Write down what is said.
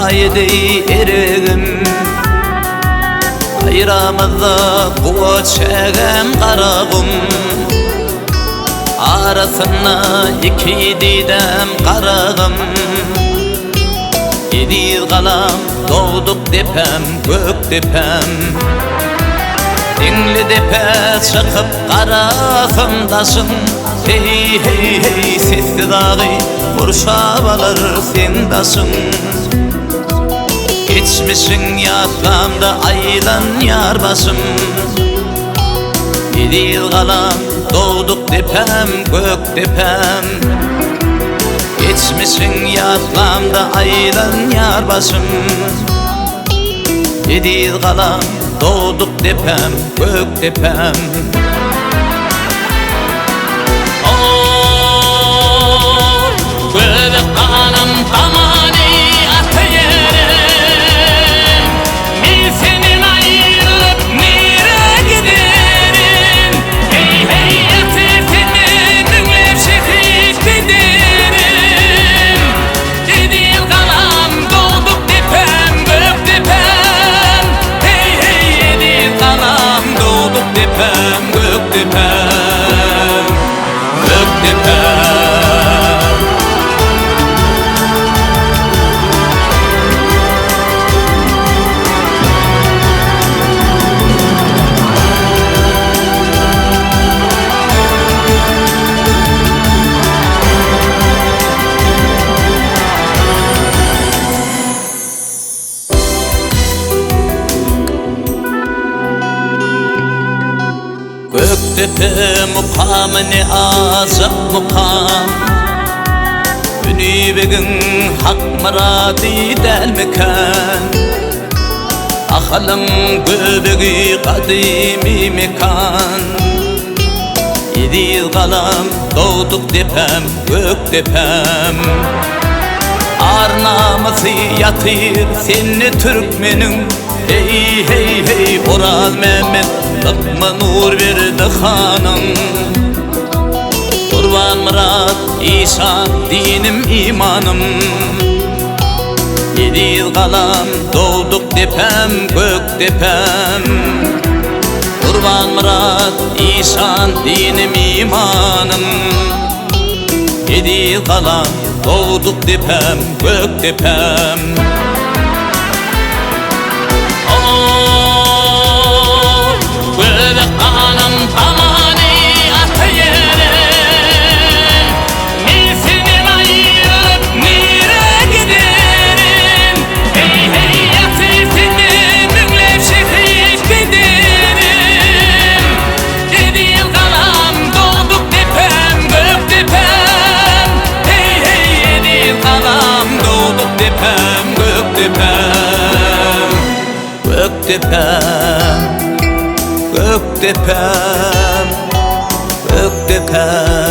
haydi eregim ayramızda kuvvet çegen karagım arasına iki didem karagım Yediz kalam doğduk depem gök depem Dinli depe çıkıp karasın taşın Hey hey hey sesli dağı kurşap alır sen taşın Geçmişin yatlamda aylan yar başım Yediz kalam doğduk depem gök depem Geçmişin yatlamda aylan yar başım Yediz kalam doğduk depem gök depem Göbek kanım tamani atayırım Min senin ayrılıp nere giderim Hey hey etirtini dinlep şehit giderim Yediz kalam doğduk depem gök depem Hey hey yediz kalam doğduk depem gök depem Gök depem Göktepe mukamını azap mukam Ünibegin hak maradi del mekan Akhalım göbegi kadimi mekan Yediz kalam doğduk depem gök depem Ar namazı yatır seni Türkmenin Hey hey hey Oraz Mehmet Tıkma nur verdi hanım Kurban Murat İsan dinim imanım Yediz kalam doğduk depem gök depem Kurban Murat İsan dinim imanım Yediz kalam doğduk depem gök depem Göbek kanım tamani atayırım Min senin ayrılıp nere giderim Hey hey etirtini dinlep şehit giderim Yediz kalam doğduk depem gök depem Hey hey yediz kalam doğduk depem gök depem Gök depem Gök depem, gök depem